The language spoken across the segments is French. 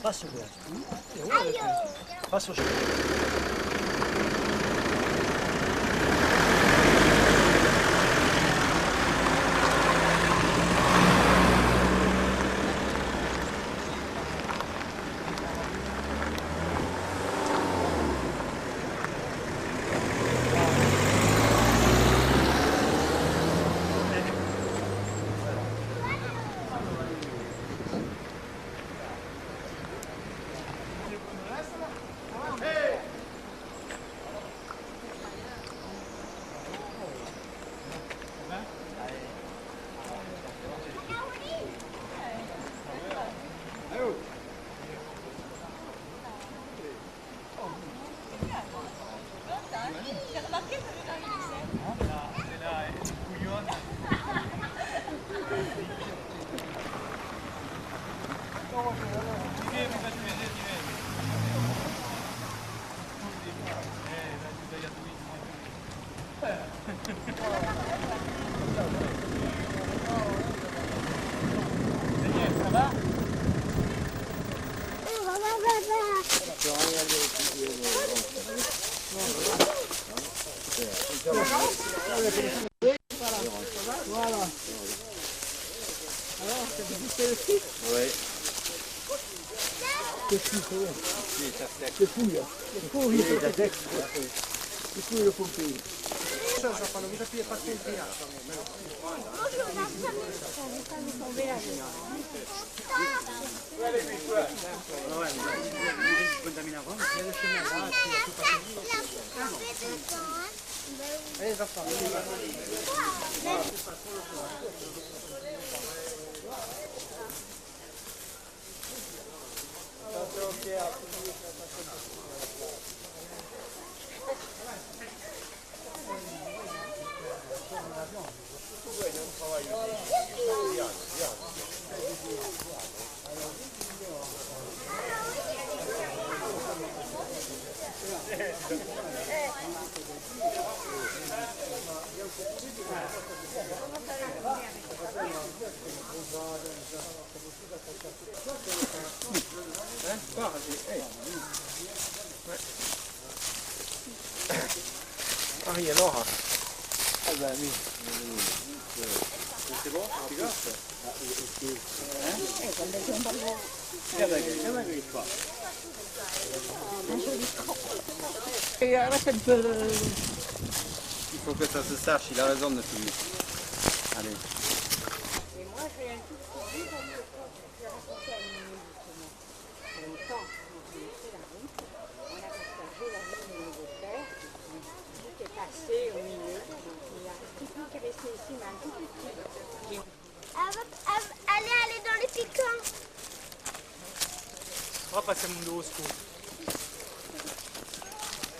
Face au village. Face au chemin. Voilà. Alors, ça vous fait aussi? Oui. C'est fou, c'est bon. C'est fou, là. C'est fou, il est c'est fou, le pompier. Arjen nog. C'est bon? Il faut que ça se sache, il a raison de filmer. Allez. Et moi, j'ai un tout petit peu parce que quand j'ai rencontré un justement, longtemps, on connaissait la route, on a partagé la route de nos frères, tout est passé au milieu, donc il y a un petit peu qui est resté ici, mais un tout petit. Allez dans les piquants. On va passer mon dos au secours.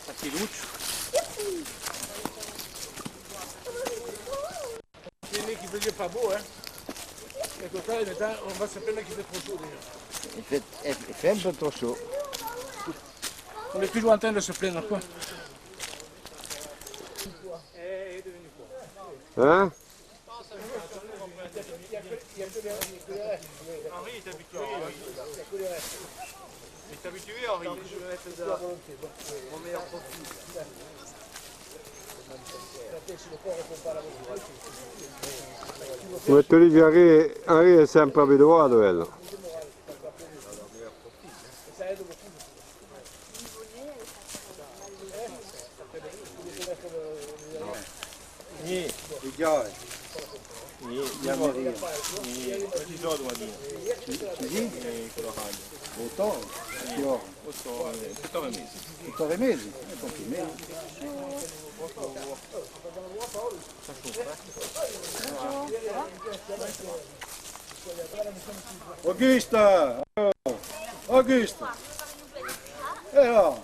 Ça fait louche. C'est né qui faisait pas beau, hein. Et comme ça, maintenant, on va se plaindre qu'il fait trop chaud déjà. Il fait un peu trop chaud. On est toujours en train de se plaindre, quoi. Hein? Henri est habitué. Il est habitué, Henri. Je vais mettre ça. Mon meilleur profil. Olivier Henri è sempre abituato, quello. Augusta! Augusta! No!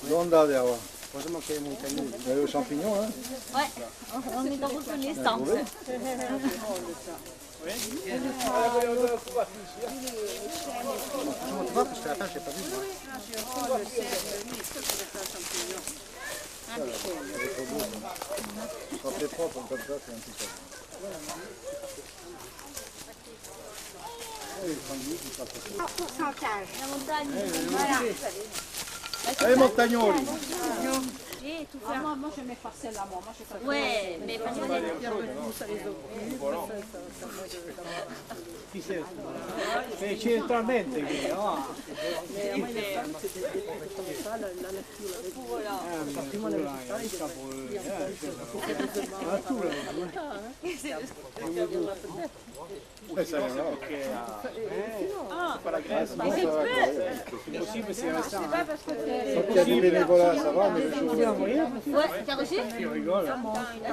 Dove andate ora? Cosa manchiamo i cagnoli? Dai champignon, hein? Ouais, on est dans reconnaissance. Oui. Ah, voyons, on va pouvoir finir. Je montre pas parce que la fin, je n'ai pas vu. Moi. Quand c'est propre comme ça, c'est impeccable. Pourcentage. La montagne. Voilà. Allez, Montagnoli. Moi, je mets parcelle à moi. Moi, je fais pas. Ouais, mais parce que Chi sei? Sei centralmente qui, no? Ça ira. Pas la Grèce, Non, ça va. c'est possible, c'est restant. Quand il y a du bénévolat, ça va, mais le jour ouais, t'as reçu? Tu rigoles.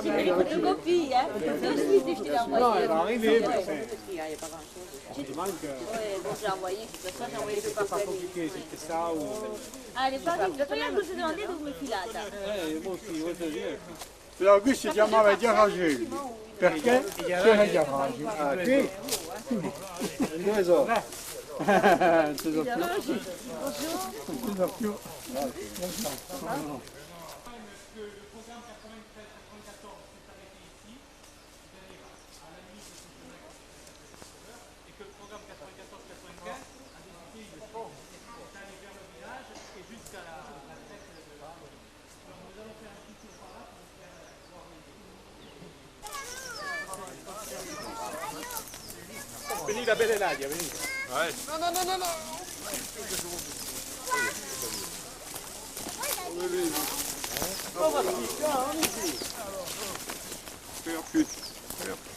J'ai fait une photocopie, hein. Là aussi, je te l'ai Non, envoyé. elle va arriver, mais c'est... Ouais, bon, je l'ai envoyé. De toute façon, j'ai envoyé le Pas papier. compliqué, c'était ça ou... Allez, Paris, prima cosa domande dove filata? Molti, voglio dire. L'Auguste si chiamava Diarragé. Perché? C'era Diarragé. Ah, qui? Dove sono? Non si so più. Non si so più. Veni la bella Nadia, veni.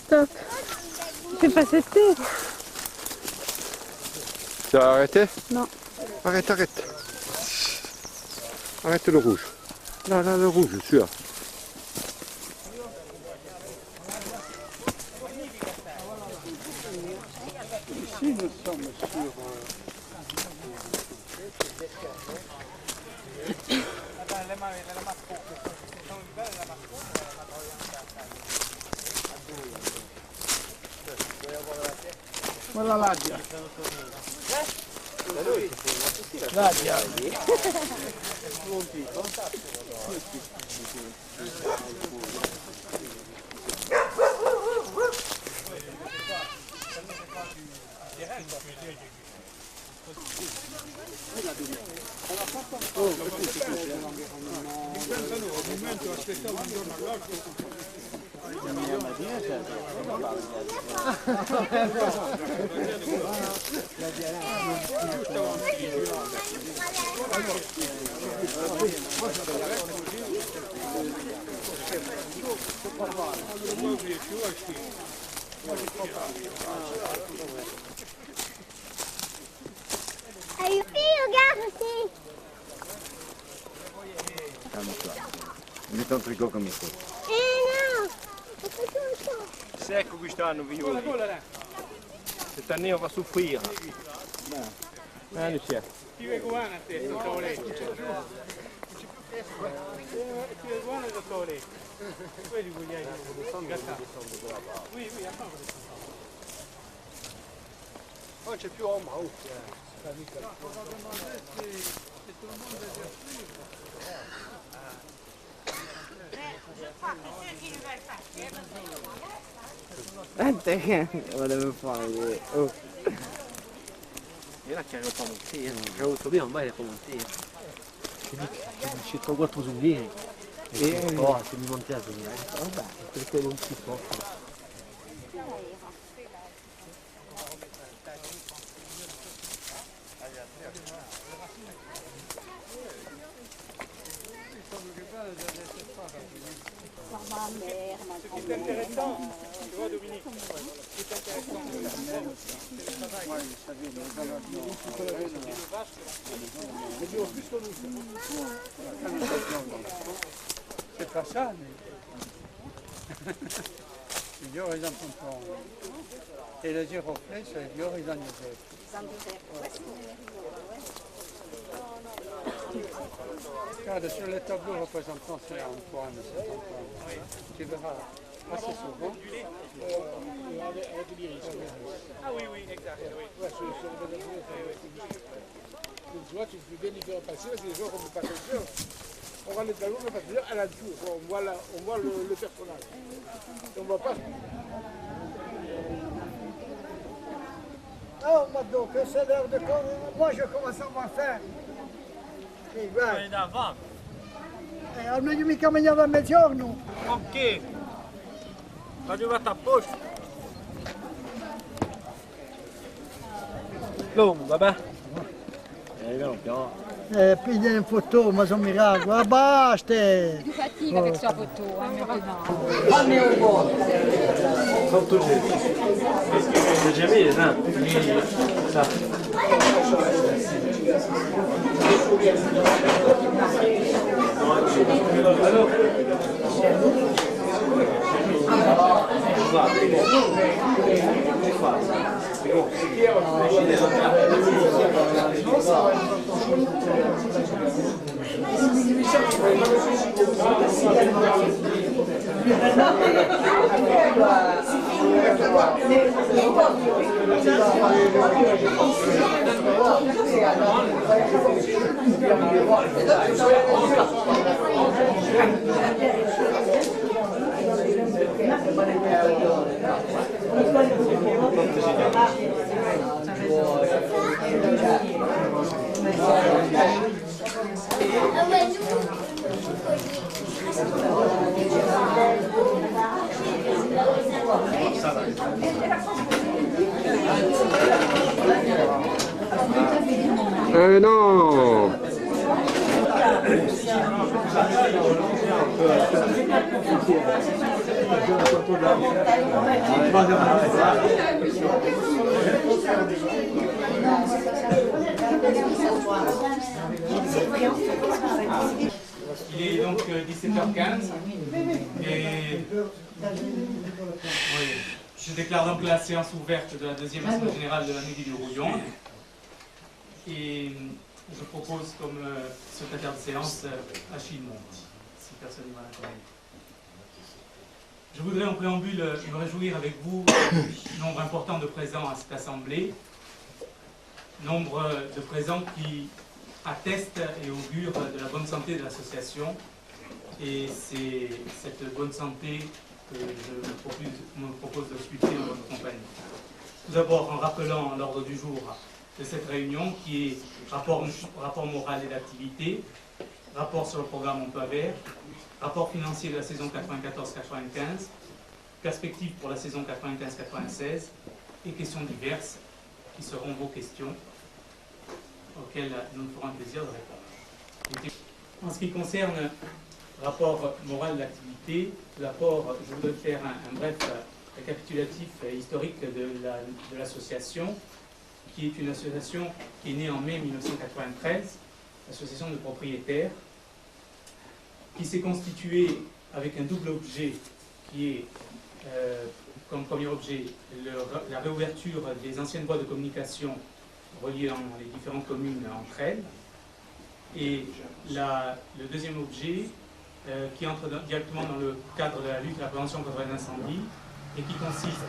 Stop. Fais pas cette tête. Ça a arrêté? Non. Arrête, arrête. Arrête le rouge. Là, là, le rouge, celui-là. Ici, nous sommes sur... Quella Ladia. Ladia. Allez, regarde aussi. Calme-toi. Mets ton tricot comme il faut. Non. Secco quest'anno, figlioli. Quest'anno va a soffrire. Lucia. Ti vengo buona a te, non cavolo. Ti vengo buona da cavolo. Quelli vogliamo gattare. Oui, oui, attends. Non c'è più omma, Volevo fare. Oh. Et là, qui arrive pas à monter. J'ai retrouvé en bas, il a pas monté. J'ai 3-4 souliers. Oh, c'est mi monté à souliers. Perché non si può. C'est intéressant, tu vois Dominique, c'est intéressant. C'est pas ça, mais... Gli orizzonti sono... E le giroflesse, gli orizzonti. Regarde, sur les tableaux représentants, c'est Antoine, c'est Antoine. Tu verras. assez souvent avec l'iris. Ah oui, oui, exact. Oui. Ouais, sur les tu vois, tu peux bien y faire passer, parce que les gens, comme le passager, on voit les talons, le passager à la tour, on voit le personnage. Et on ne voit pas. Oh, ma donc, c'est l'heure de commencer. Moi, je commence à m'en faire. E vai. Davamo. Almeno mica mangiava a mezzogiorno. Ok. Arrivato a posto. Long, vabbè. Piano piano. Piglia in foto, ma sono miracolo. Ah, basta! Più fatica avec sua photo, maintenant. Sotto c'è. J'ai jamais les uns. Ça. Non. Il est donc 17h15 et je déclare donc la séance ouverte de la deuxième assemblée générale de la mairie du Rouillon et je propose comme secrétaire de séance Achille Monde, si personne ne va la connaître. Je voudrais en préambule me réjouir avec vous du nombre important de présents à cette assemblée, nombre de présents qui atteste et augure de la bonne santé de l'association et c'est cette bonne santé que je me propose de sculpter dans votre compagnie. Tout d'abord en rappelant l'ordre du jour de cette réunion qui est rapport moral et d'activité, rapport sur le programme Emploi Vert, rapport financier de la saison 94-95, perspectives pour la saison 95-96 et questions diverses qui seront vos questions auxquelles nous nous ferons un plaisir de répondre. En ce qui concerne le rapport moral d'activité, d'abord je voudrais faire un bref récapitulatif historique de l'association, qui est une association qui est née en mai 1993, association de propriétaires, qui s'est constituée avec un double objet qui est, comme premier objet, la réouverture des anciennes voies de communication reliant les différentes communes entre elles. Et le deuxième objet qui entre directement dans le cadre de la lutte et la prévention contre les incendies et qui consiste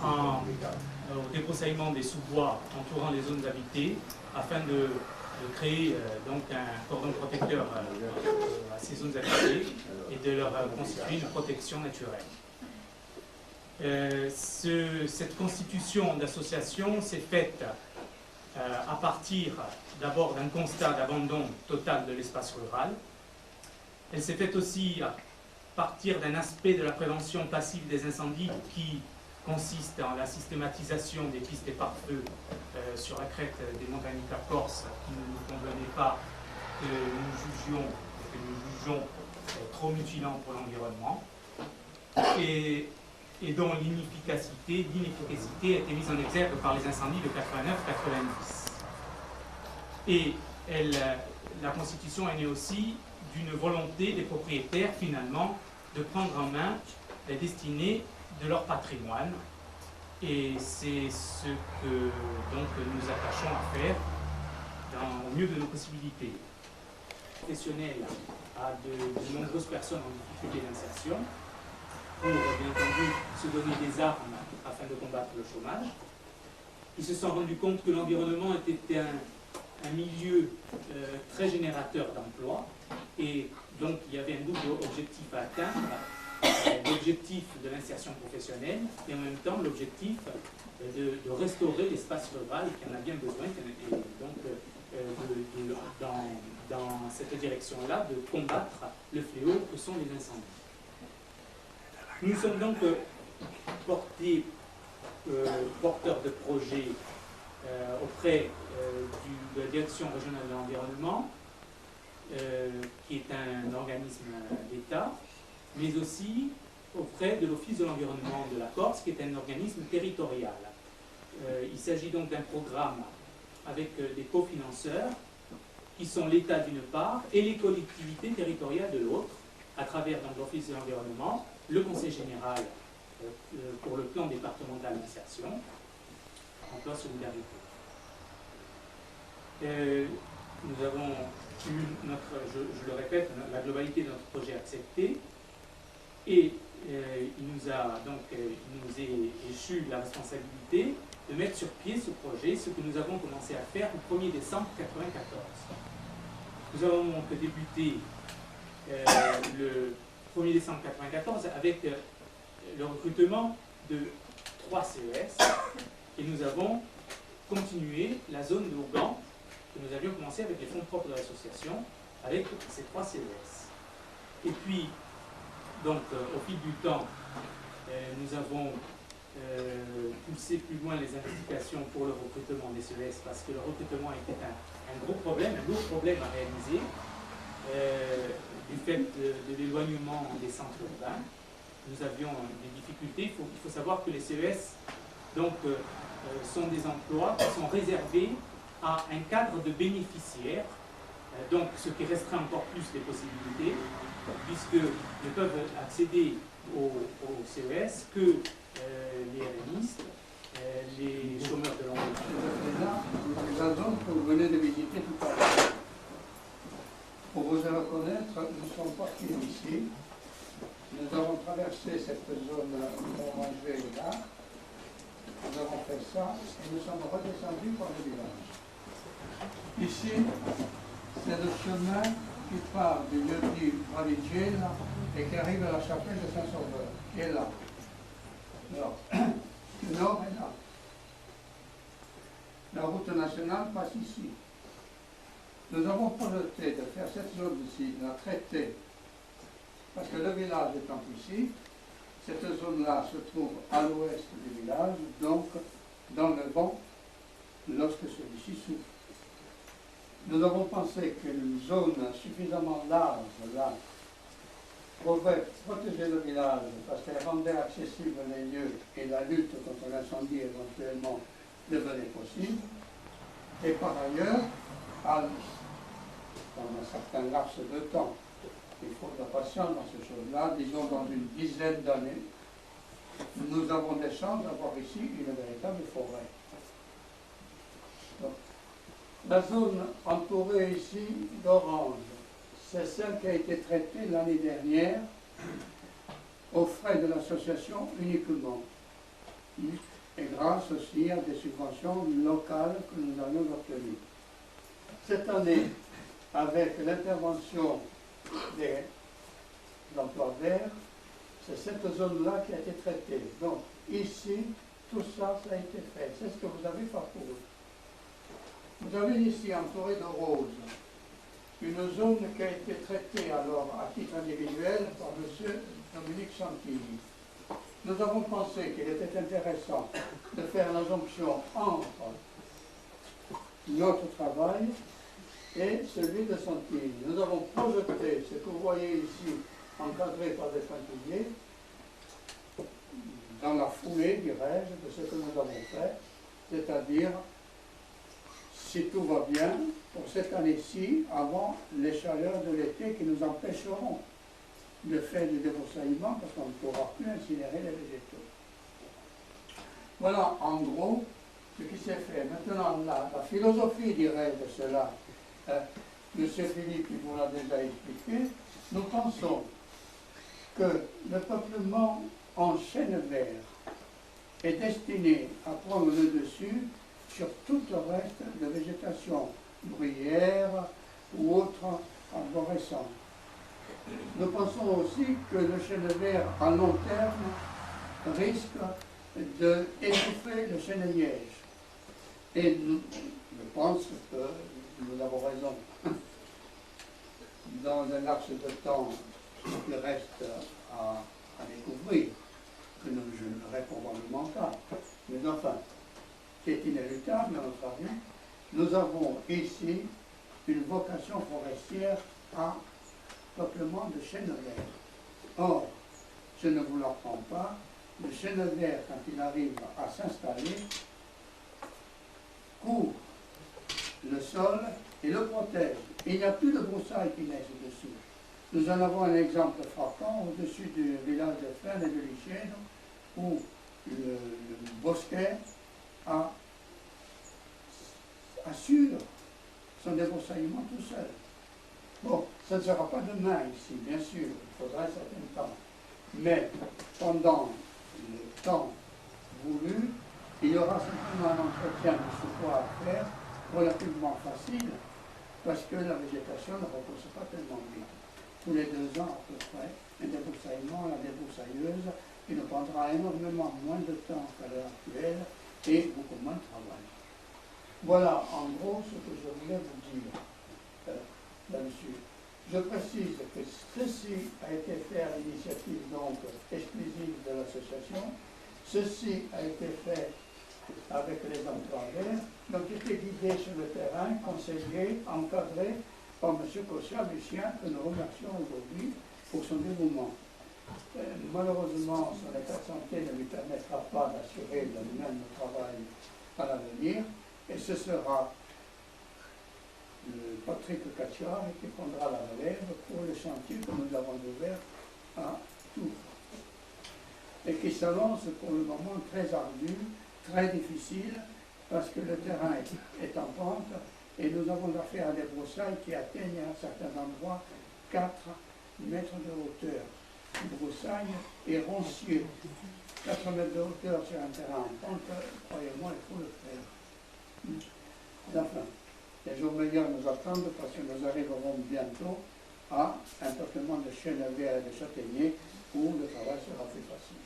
au débroussaillement des sous-bois entourant les zones habitées afin de créer donc un cordon protecteur à ces zones habitées et de leur constituer une protection naturelle. Cette constitution d'association s'est faite à partir d'abord d'un constat d'abandon total de l'espace rural. Elle s'est faite aussi à partir d'un aspect de la prévention passive des incendies qui consiste en la systématisation des pistes et pare-feu sur la crête des montagnes corse qui ne nous convenaient pas, que nous jugions trop mutilants pour l'environnement et dont l'inefficacité a été mise en exergue par les incendies de 89-90. Et la Constitution est née aussi d'une volonté des propriétaires, finalement, de prendre en main la destinée de leur patrimoine. Et c'est ce que donc, nous attachons à faire au mieux de nos possibilités. Professionnel à de nombreuses personnes en difficulté d'insertion. pour, bien entendu, se donner des armes afin de combattre le chômage. Ils se sont rendus compte que l'environnement était un milieu très générateur d'emplois, et donc il y avait un double objectif à atteindre, l'objectif de l'insertion professionnelle et en même temps l'objectif de restaurer l'espace rural qui en a bien besoin, et donc dans cette direction-là, de combattre le fléau que sont les incendies. Nous sommes donc porteurs de projets auprès de la Direction régionale de l'environnement, qui est un organisme d'État, mais aussi auprès de l'Office de l'environnement de la Corse, qui est un organisme territorial. Il s'agit donc d'un programme avec des cofinanceurs, qui sont l'État d'une part et les collectivités territoriales de l'autre, à travers l'Office de l'environnement, le Conseil général pour le plan départemental d'insertion, emploi solidarité. Nous avons eu je le répète, la globalité de notre projet accepté, et il nous est échu la responsabilité de mettre sur pied ce projet, ce que nous avons commencé à faire le 1er décembre 1994. Nous avons donc débuté le 1er décembre 1994 avec le recrutement de 3 CES, et nous avons continué la zone de Hougan, que nous avions commencé avec les fonds propres de l'association, avec ces 3 CES. Et puis, donc, au fil du temps, nous avons poussé plus loin les investigations pour le recrutement des CES, parce que le recrutement était un gros problème, un lourd problème à réaliser, du fait de l'éloignement des centres urbains. Nous avions des difficultés. Il faut savoir que les CES donc, sont des emplois qui sont réservés à un cadre de bénéficiaires, donc ce qui restreint encore plus les possibilités, puisque ne peuvent accéder aux CES que les RNistes, les chômeurs de longue durée. La zone que vous venez de visiter tout à l'heure, pour vous reconnaître, nous sommes partis d'ici, nous avons traversé cette zone orangée là, nous avons fait ça, et nous sommes redescendus par le village. Ici, c'est le chemin qui part du lieu-dit Valigena et qui arrive à la chapelle de Saint-Sauveur, qui est là. Alors, le nord est là. La route nationale passe ici. Nous avons projeté de faire cette zone ici, de la traiter, parce que le village étant ici, cette zone-là se trouve à l'ouest du village, donc dans le vent, lorsque celui-ci souffle. Nous avons pensé qu'une zone suffisamment large, là, pouvait protéger le village, parce qu'elle rendait accessibles les lieux et la lutte contre l'incendie éventuellement devenait possible. Et par ailleurs, dans un certain laps de temps, il faut de la patience dans ces choses-là, disons dans une dizaine d'années, nous avons des chances d'avoir ici une véritable forêt. Donc, la zone entourée ici d'orange, c'est celle qui a été traitée l'année dernière aux frais de l'association uniquement, et grâce aussi à des subventions locales que nous avions obtenues. Cette année, avec l'intervention de l'emploi vert, c'est cette zone-là qui a été traitée. Donc ici, tout ça, ça a été fait. C'est ce que vous avez parcouru. Vous avez ici, entouré de roses, une zone qui a été traitée alors à titre individuel par M. Dominique Chantilly. Nous avons pensé qu'il était intéressant de faire la jonction entre notre travail et celui de Chantilly. Nous avons projeté ce que vous voyez ici, encadré par des Chantilliers, dans la foulée, dirais-je, de ce que nous avons fait, c'est-à-dire, si tout va bien, pour cette année-ci, avant les chaleurs de l'été qui nous empêcheront de faire du débroussaillement, parce qu'on ne pourra plus incinérer les végétaux. Voilà, en gros, ce qui s'est fait. Maintenant, la philosophie, dirais de cela, M. Philippe vous l'a déjà expliqué, nous pensons que le peuplement en chêne vert est destiné à prendre le dessus sur tout le reste de végétation bruyère ou autre arborescente. Nous pensons aussi que le chêne vert à long terme risque d'étouffer le chêne liège. Et je pense que nous avons raison. Dans un laps de temps qui reste à découvrir, que je n'aurai probablement pas. Mais enfin, c'est inéluctable à notre avis. Nous avons ici une vocation forestière à peuplement de chêne vert. Or, je ne vous l'apprends pas, le chêne vert, quand il arrive à s'installer, couvre le sol et le protège. Il n'y a plus de broussailles qui naissent dessus. Nous en avons un exemple frappant au-dessus du village de Fresnes et de Lichène, où le bosquet assure son débroussaillement tout seul. Bon, ça ne sera pas demain ici, bien sûr, il faudra un certain temps. Mais pendant le temps voulu, il y aura simplement un entretien de sous-bois à faire, relativement facile, parce que la végétation ne repousse pas tellement vite. Tous les 2 ans à peu près, un débroussaillement, la débroussailleuse, qui nous prendra énormément moins de temps qu'à l'heure actuelle et beaucoup moins de travail. Voilà en gros ce que je voulais vous dire là-dessus. Je précise que ceci a été fait à l'initiative donc exclusive de l'association. Ceci a été fait avec les emplois verts, donc été guidé sur le terrain, conseillé, encadré par M. Cossia-Lucien, que nous remercions aujourd'hui pour son dévouement. Malheureusement, son état de santé ne lui permettra pas d'assurer le même travail à l'avenir, et ce sera Patrick Cacciari qui prendra la relève pour le chantier que nous avons ouvert à Tours, et qui s'annonce pour le moment très ardu, très difficile, parce que le terrain est en pente, et nous avons affaire à des broussailles qui atteignent à certains endroits 4 mètres de hauteur. Une broussaille est roncieux. 4 mètres de hauteur sur un terrain en pente, croyez-moi, il faut le faire. Enfin, les jours meilleurs nous attendent parce que nous arriverons bientôt à un peuplement de chênes verts et de châtaigniers où le travail sera plus facile.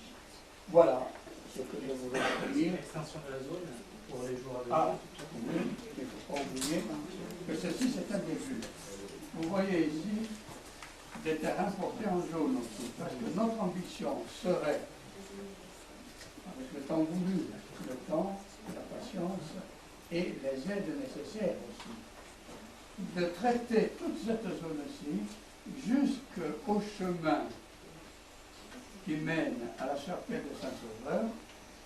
Voilà ce que je voulais dire. L'extension de la zone pour les jours à venir. Ah, oui, il ne faut pas oublier que ceci c'est un début. Vous voyez ici des terrains portés en jaune aussi, parce que notre ambition serait, avec le temps voulu, le temps, la patience et les aides nécessaires aussi, de traiter toute cette zone-ci jusqu'au chemin qui mène à la chapelle de Saint-Sauveur,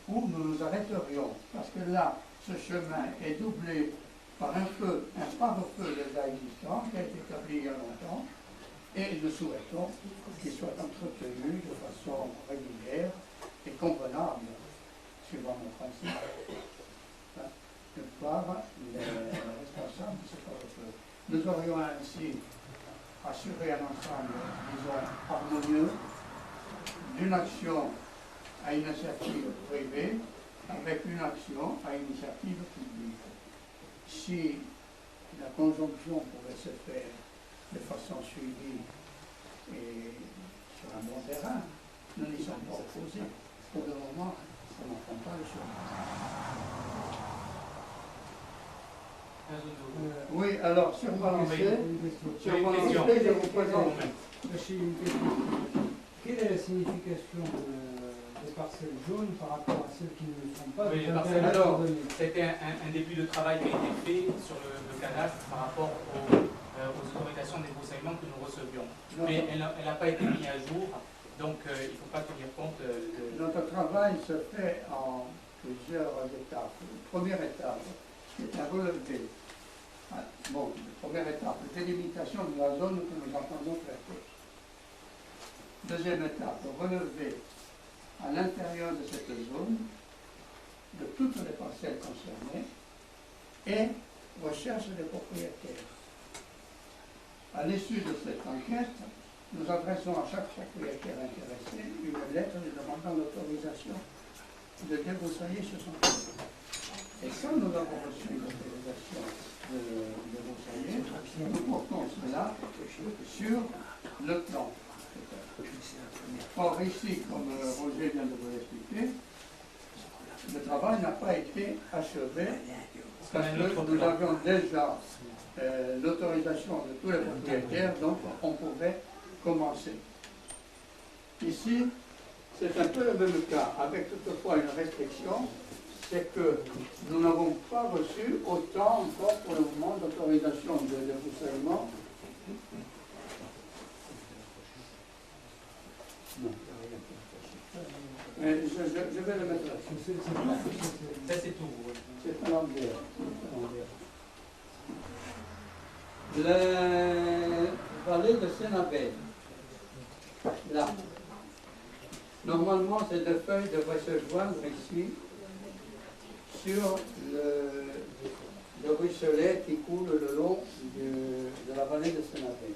où nous nous arrêterions, parce que là, ce chemin est doublé par un pare-feu déjà existant, qui a été établi il y a longtemps, et nous souhaitons qu'il soit entretenu de façon régulière et convenable, suivant nos principes, par les responsables de ce pare-feu. Nous aurions ainsi assuré un ensemble, disons, harmonieux, d'une action à initiative privée avec une action à initiative publique. Si la conjonction pouvait se faire de façon suivie et sur un bon terrain, nous n'y sommes pas opposés. Pour le moment, on n'en prend pas le choix. Oui, alors, sur Balancé, je vous présente. Quelle est la signification des parcelles jaunes par rapport à celles qui ne le sont pas? Oui, alors, c'était un début de travail qui a été fait sur le cadastre par rapport aux autorisations de débroussaillement que nous recevions. Mais elle n'a pas été mise à jour, donc il ne faut pas tenir compte de... Notre travail se fait en plusieurs étapes. Première étape, c'est un relevé. Bon, première étape, délimitation de la zone que nous entendons traiter. Deuxième étape, relever à l'intérieur de cette zone de toutes les parcelles concernées et recherche des propriétaires. À l'issue de cette enquête, nous adressons à chaque propriétaire intéressé une lettre lui demandant l'autorisation de débroussailler sur son terrain. Et quand nous avons reçu l'autorisation de débroussailler, nous portons cela sur le plan. Or ici, comme Roger vient de vous l'expliquer, le travail n'a pas été achevé parce que nous avions déjà l'autorisation de tous les propriétaires, donc on pouvait commencer. Ici, c'est un peu le même cas, avec toutefois une restriction, c'est que nous n'avons pas reçu autant encore pour le moment d'autorisation de débroussaillement. Non. Je vais le mettre là. Ça, c'est tout. C'est à l'envers. La vallée de Sénabé. Là. Normalement, ces deux feuilles devraient se joindre ici sur le ruisselet qui coule le long de la vallée de Sénabé.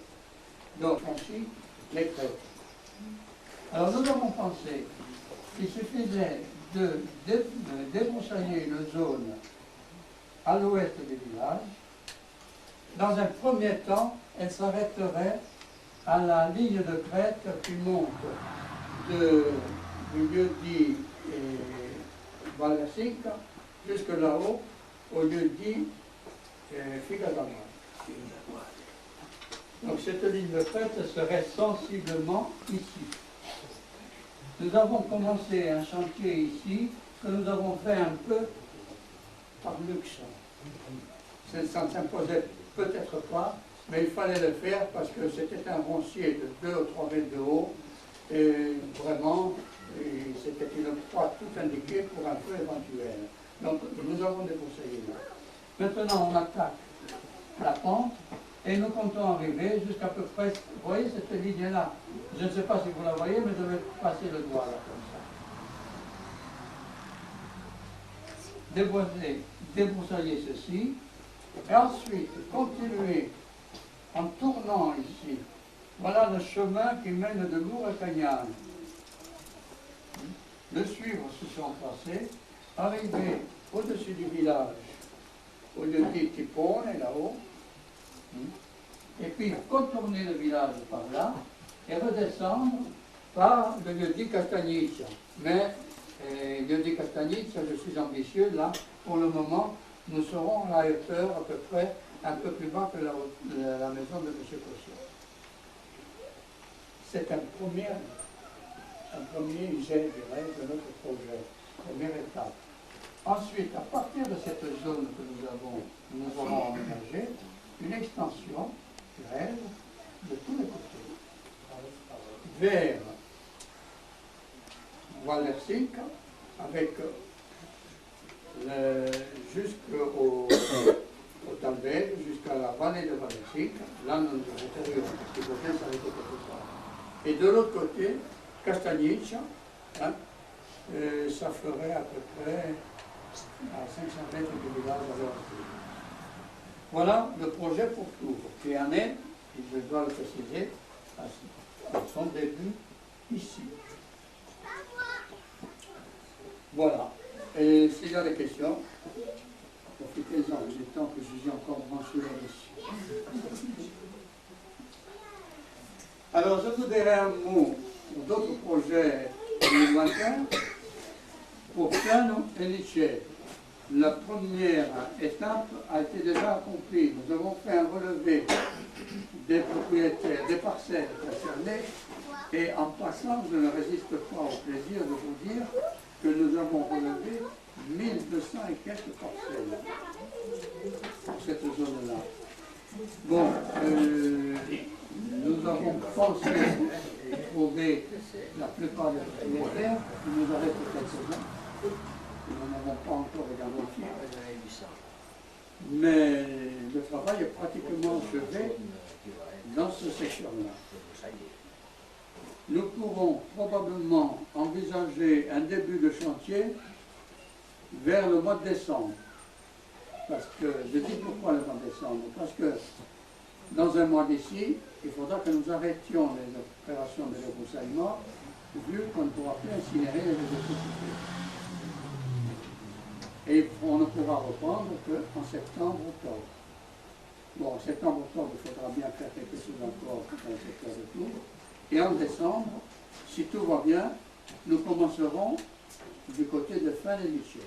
Donc, ainsi, les crêtes. Alors, nous avons pensé qu'il suffisait de débroussailler une zone à l'ouest du village. Dans un premier temps, elle s'arrêterait à la ligne de crête qui monte du lieu-dit Vallesinca jusque là-haut, au lieu-dit Figueroa. Donc cette ligne de crête serait sensiblement ici. Nous avons commencé un chantier ici que nous avons fait un peu par luxe. Ça ne s'imposait peut-être pas, mais il fallait le faire parce que c'était un roncier de 2 ou 3 mètres de haut et vraiment, c'était une croix tout indiquée pour un feu éventuel. Donc nous avons débroussaillé là. Maintenant on attaque la pente et nous comptons arriver jusqu'à peu près, vous voyez cette ligne-là, je ne sais pas si vous la voyez, mais je vais passer le doigt là comme ça. Débroussailler ceci, et ensuite continuer en tournant ici. Voilà le chemin qui mène de Lourdes à Cagnanes. Le suivre sur son tracé, arriver au-dessus du village, au lieu-dit Tipone, là-haut, et puis contourner le village par là, et redescendre par le lieu-dit Castagniccia. Mais le lieu-dit Castagniccia, je suis ambitieux, là, pour le moment, nous serons à la hauteur à peu près un peu plus bas que la maison de M. Cosson. C'est un premier jet, je dirais, de notre projet, première étape. Ensuite, à partir de cette zone que nous aurons aménagée, une extension grève de tous les côtés, vers Vallesinca, avec jusqu'au Talbel, jusqu'à la vallée de Vallesinca. Là, nous nous intérieurs, parce qu'il faut bien s'arrêter quelque part. Et de l'autre côté, Castagniccia, hein, ça ferait à peu près à 500 mètres du village à l'heure actuelle. Voilà le projet pour Tours, qui en est, et je dois le préciser, à son début ici. Voilà. Et s'il y a des questions, profitez-en, il est temps que je suis encore branché là-dessus. Alors, je vous dirai un mot d'autres projets plus lointains pour Piano et Lichet. La première étape a été déjà accomplie. Nous avons fait un relevé des propriétaires, des parcelles concernées, et en passant, je ne résiste pas au plaisir de vous dire que nous avons relevé 1200 et quelques parcelles pour cette zone-là. Bon, nous avons pensé trouver la plupart des propriétaires, il nous en reste quelques-uns. Nous n'en avons pas encore identifié. Mais le travail est pratiquement achevé dans ce secteur-là. Nous pourrons probablement envisager un début de chantier vers le mois de décembre. Parce que, je dis pourquoi le mois de décembre, parce que Dans un mois d'ici, il faudra que nous arrêtions les opérations de débroussaillement, vu qu'on ne pourra plus incinérer les électricités. Et on ne pourra reprendre qu'en septembre-octobre. Bon, en septembre-octobre, il faudra bien faire quelque chose encore dans le secteur de Tours. Et en décembre, si tout va bien, nous commencerons du côté de fin des lycées.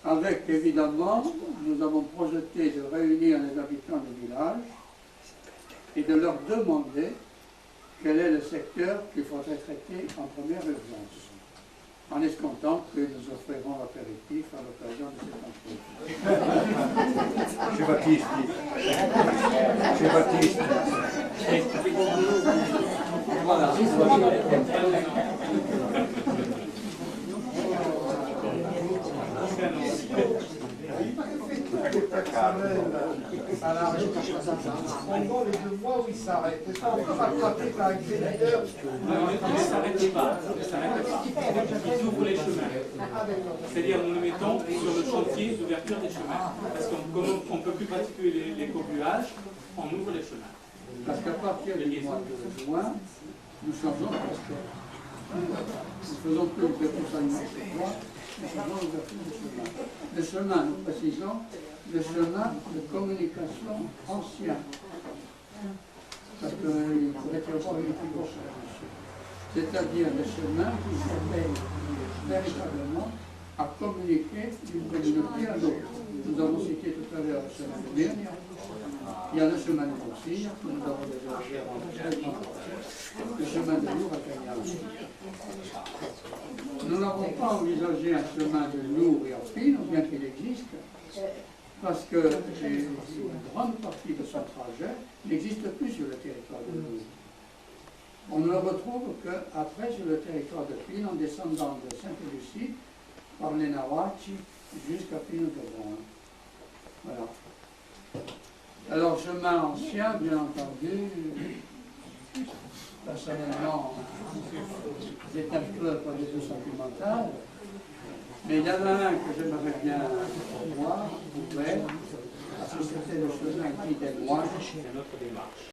Avec, évidemment, nous avons projeté de réunir les habitants du village et de leur demander quel est le secteur qu'il faudrait traiter en première urgence, en escomptant que nous offrirons l'apéritif à l'occasion de cette entrevue. Chez Baptiste. Chez Baptiste. Voilà. On voit les 2 mois où il s'arrête. Est-ce qu'on peut rattraper par exemple? Non, il ne s'arrête pas. Il ouvre les chemins. C'est-à-dire, nous le mettons sur le chantier d'ouverture des chemins. Parce qu'on ne peut plus pratiquer les cobuages, on ouvre les chemins. Parce qu'à partir du mois de juin, nous changeons presque. Nous faisons plus de débroussaillement sur bois, nous faisons l'ouverture des chemins. Le chemin, nous précisons, le chemin de communication ancien. Parce qu'il faudrait y avoir une équivoque. C'est-à-dire le chemin qui servait véritablement à communiquer d'une communauté à l'autre. Nous avons cité tout à l'heure le chemin de Berne. Il y a le chemin de Consigne, que nous avons déjà fait en 13 ans. Le chemin de Lourdes à Cagnac. Nous n'avons pas envisagé un chemin de Lourdes et Orpine, bien qu'il existe, parce que une grande partie de son trajet n'existe plus sur le territoire de Lourdes. On ne le retrouve qu'après sur le territoire de Pine, en descendant de Sainte-Lucie, par les Nawachi, jusqu'à Pine de Bron. Voilà. Alors, chemin ancien, bien entendu, personnellement, c'est un peu pas du tout sentimental, mais il y en a un que j'aimerais bien voir, ouvert, parce que c'était le chemin qui était loin. C'est notre démarche.